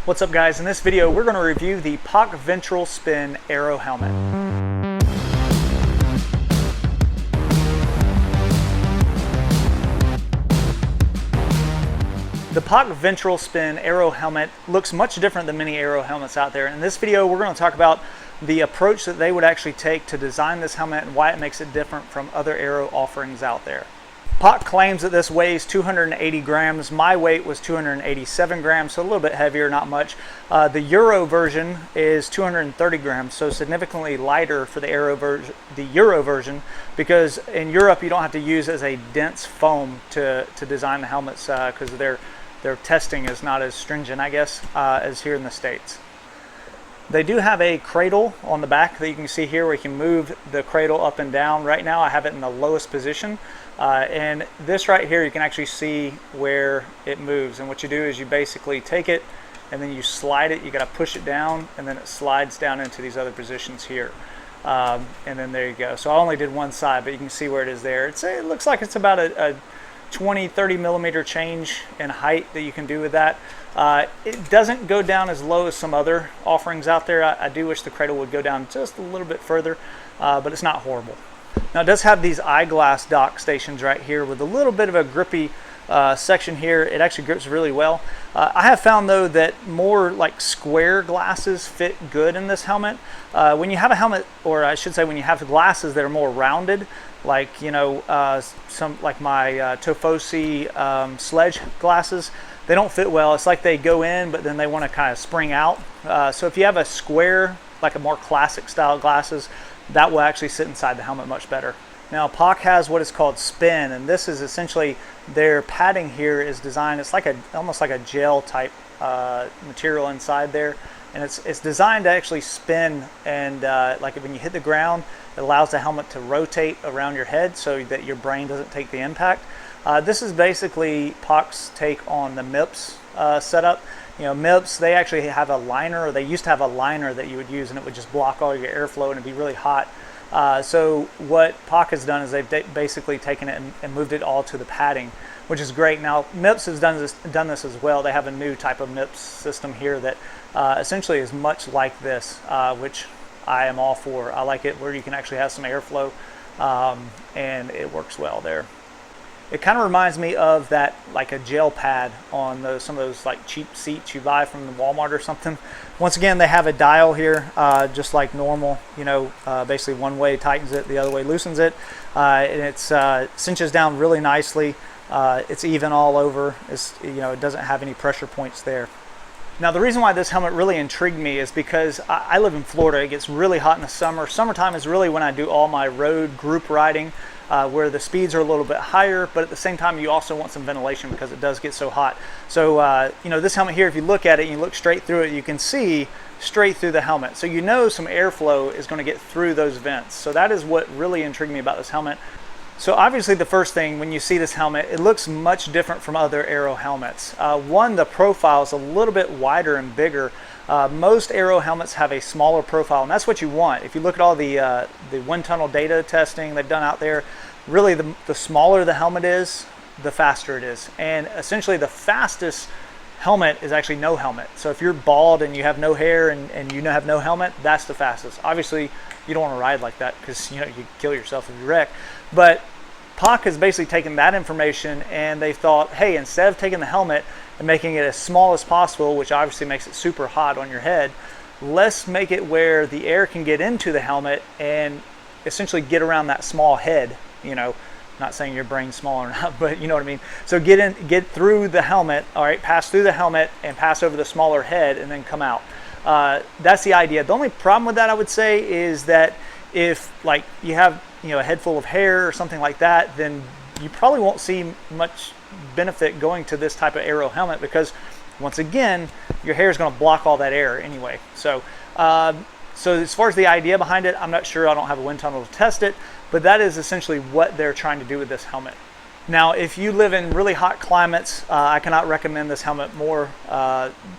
What's up guys, in this video we're going to review the POC Ventral Spin Aero helmet. The POC Ventral Spin Aero helmet looks much different than many aero helmets out there. In this video we're going to talk about the approach that they would actually take to design this helmet and why it makes it different from other aero offerings out there. POC claims that this weighs 280 grams. My weight was 287 grams, so a little bit heavier, not much. The Euro version is 230 grams, so significantly lighter for the Euro version, because in Europe you don't have to use as a dense foam to design the helmets because their testing is not as stringent, I guess, as here in the States. They do have a cradle on the back that you can see here where you can move the cradle up and down. Right now I have it in the lowest position. And this right here, you can actually see where it moves. And what you do is you basically take it and then you slide it. You got to push it down and then it slides down into these other positions here. And then there you go. So I only did one side, but you can see where it is there. It looks like it's about a 20-30 millimeter change in height that you can do with that. It doesn't go down as low as some other offerings out there. I do wish the cradle would go down just a little bit further, but it's not horrible. Now it does have these eyeglass dock stations right here with a little bit of a grippy section here. It actually grips really well. I have found though that more like square glasses fit good in this helmet. When you have a helmet, or I should say when you have glasses that are more rounded, like some like my Tofosi sledge glasses, they don't fit well. It's like they go in but then they want to kind of spring out. So if you have a square, like a more classic style glasses, that will actually sit inside the helmet much better. Now POC has what is called spin, and this is essentially their padding here is designed, it's like almost like a gel type material inside there, and it's designed to actually spin, and like when you hit the ground it allows the helmet to rotate around your head so that your brain doesn't take the impact. This is basically POC's take on the MIPS setup. You know, MIPS, they actually have a liner, or they used to have a liner that you would use and it would just block all your airflow and it'd be really hot. So what POC has done is they've basically taken it and moved it all to the padding, which is great. Now MIPS has done this as well. They have a new type of MIPS system here that essentially is much like this, which I am all for. I like it where you can actually have some airflow, and it works well there. It kind of reminds me of that, like a gel pad on some of those like cheap seats you buy from the Walmart or something. Once again, they have a dial here, just like normal. You know, basically one way tightens it, the other way loosens it, and it cinches down really nicely. It's even all over. It doesn't have any pressure points there. Now the reason why this helmet really intrigued me is because I live in Florida. It gets really hot in the summer. Summertime is really when I do all my road group riding, where the speeds are a little bit higher, but at the same time you also want some ventilation because it does get so hot. So this helmet here, if you look at it and you look straight through it, you can see straight through the helmet. So some airflow is going to get through those vents. So that is what really intrigued me about this helmet. So obviously the first thing when you see this helmet, it looks much different from other aero helmets. One, the profile is a little bit wider and bigger. Most aero helmets have a smaller profile, and that's what you want. If you look at all the wind tunnel data testing they've done out there, really the smaller the helmet is, the faster it is. And essentially the fastest helmet is actually no helmet. So if you're bald and you have no hair and you have no helmet, that's the fastest. Obviously you don't want to ride like that because you kill yourself if you wreck. But POC has basically taken that information and they thought, hey, instead of taking the helmet and making it as small as possible, which obviously makes it super hot on your head, let's make it where the air can get into the helmet and essentially get around that small head. Not saying your brain's small or not, but you know what I mean. So get through the helmet, all right, pass through the helmet and pass over the smaller head and then come out. That's the idea. The only problem with that, I would say, is that if like you have a head full of hair or something like that, then you probably won't see much benefit going to this type of aero helmet because once again your hair is going to block all that air anyway. So as far as the idea behind it, I'm not sure. I don't have a wind tunnel to test it, but that is essentially what they're trying to do with this helmet. Now if you live in really hot climates, I cannot recommend this helmet more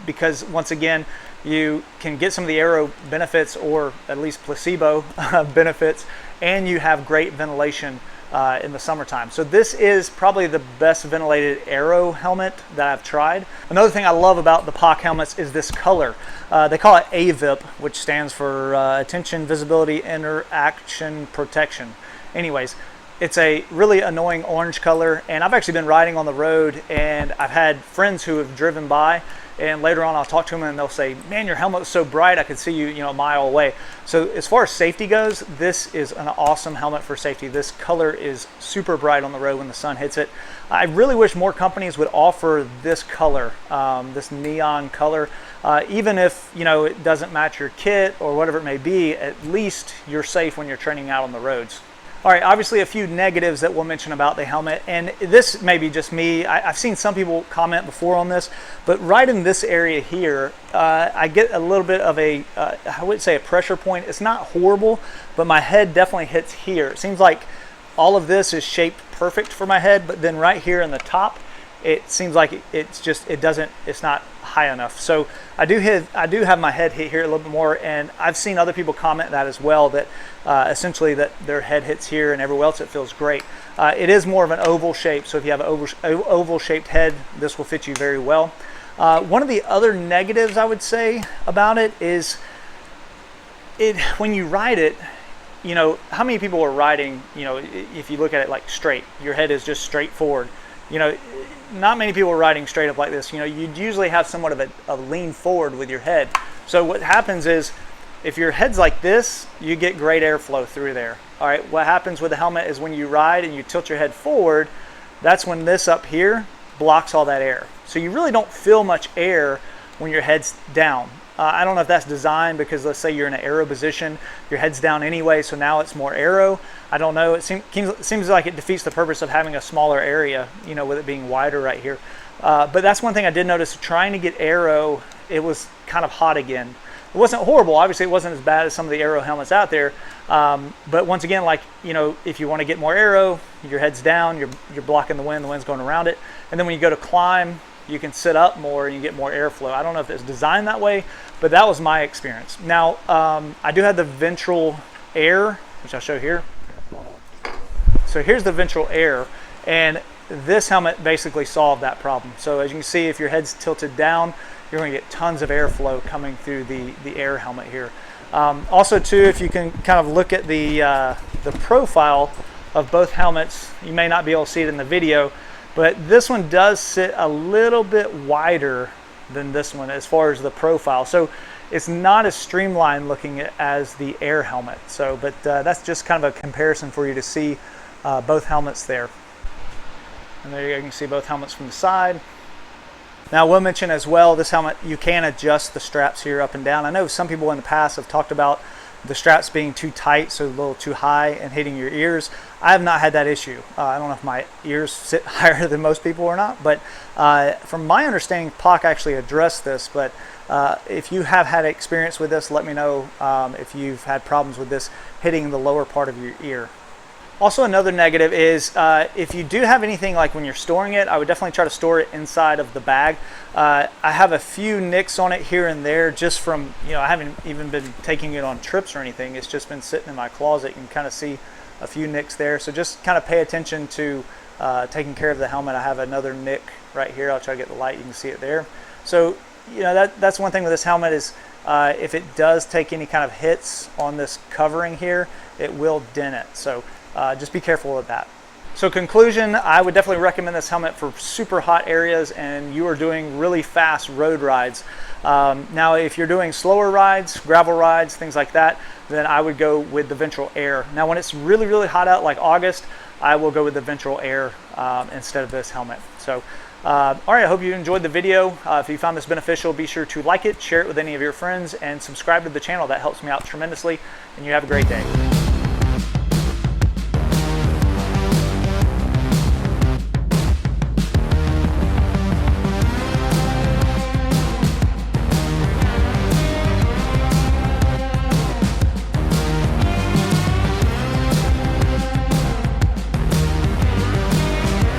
because once again you can get some of the aero benefits, or at least placebo benefits, and you have great ventilation in the summertime. So this is probably the best ventilated aero helmet that I've tried. Another thing I love about the POC helmets is this color. They call it AVIP, which stands for Attention, Visibility, Interaction, Protection. Anyways, it's a really annoying orange color, and I've actually been riding on the road, and I've had friends who have driven by, and later on I'll talk to them and they'll say, man, your helmet is so bright, I could see you, a mile away. So as far as safety goes, this is an awesome helmet for safety. This color is super bright on the road when the sun hits it. I really wish more companies would offer this color, this neon color. Even if it doesn't match your kit or whatever it may be, at least you're safe when you're training out on the roads. All right, obviously a few negatives that we'll mention about the helmet, and this may be just me. I've seen some people comment before on this, but right in this area here, I get a little bit of a, I would say a pressure point. It's not horrible, but my head definitely hits here. It seems like all of this is shaped perfect for my head, but then right here in the top, it seems like it's not high enough. So I do have my head hit here a little bit more, and I've seen other people comment that as well, that essentially that their head hits here and everywhere else it feels great. It is more of an oval shape, so if you have an oval shaped head, this will fit you very well. One of the other negatives I would say about it is when you ride it, how many people are riding, if you look at it like straight, your head is just straight forward. Not many people are riding straight up like this. You'd usually have somewhat of a lean forward with your head. So what happens is, if your head's like this, you get great airflow through there. All right, what happens with the helmet is when you ride and you tilt your head forward, that's when this up here blocks all that air. So you really don't feel much air when your head's down. I don't know if that's designed because, let's say you're in an aero position, your head's down anyway, so now it's more aero. I don't know. It seems like it defeats the purpose of having a smaller area, with it being wider right here. But that's one thing I did notice. Trying to get aero, it was kind of hot again. It wasn't horrible. Obviously, it wasn't as bad as some of the aero helmets out there. But once again, if you want to get more aero, your head's down, you're blocking the wind's going around it. And then when you go to climb, you can sit up more and you get more airflow. I don't know if it's designed that way, but that was my experience. Now, I do have the Ventral Air, which I'll show here. So here's the Ventral Air, and this helmet basically solved that problem. So as you can see, if your head's tilted down, you're going to get tons of airflow coming through the air helmet here. Also too, if you can kind of look at the profile of both helmets, you may not be able to see it in the video, but this one does sit a little bit wider than this one as far as the profile. So it's not as streamlined looking as the air helmet. So, but that's just kind of a comparison for you to see both helmets there. And there you can see both helmets from the side. Now, we'll mention as well, this helmet, you can adjust the straps here up and down. I know some people in the past have talked about the straps being too tight, so a little too high and hitting your ears. I have not had that issue. I don't know if my ears sit higher than most people or not, but from my understanding, POC actually addressed this. But if you have had experience with this, let me know if you've had problems with this hitting the lower part of your ear. Also, another negative is if you do have anything like when you're storing it, I would definitely try to store it inside of the bag. I have a few nicks on it here and there just from, I haven't even been taking it on trips or anything. It's just been sitting in my closet. You can kind of see a few nicks there. So just kind of pay attention to taking care of the helmet. I have another nick right here. I'll try to get the light. You can see it there. So, that's one thing with this helmet is if it does take any kind of hits on this covering here, it will dent it. So just be careful with that. So conclusion, I would definitely recommend this helmet for super hot areas and you are doing really fast road rides. Now, if you're doing slower rides, gravel rides, things like that, then I would go with the Ventral Air. Now, when it's really, really hot out like August, I will go with the Ventral Air instead of this helmet. So, all right, I hope you enjoyed the video. If you found this beneficial, be sure to like it, share it with any of your friends, and subscribe to the channel. That helps me out tremendously, and you have a great day.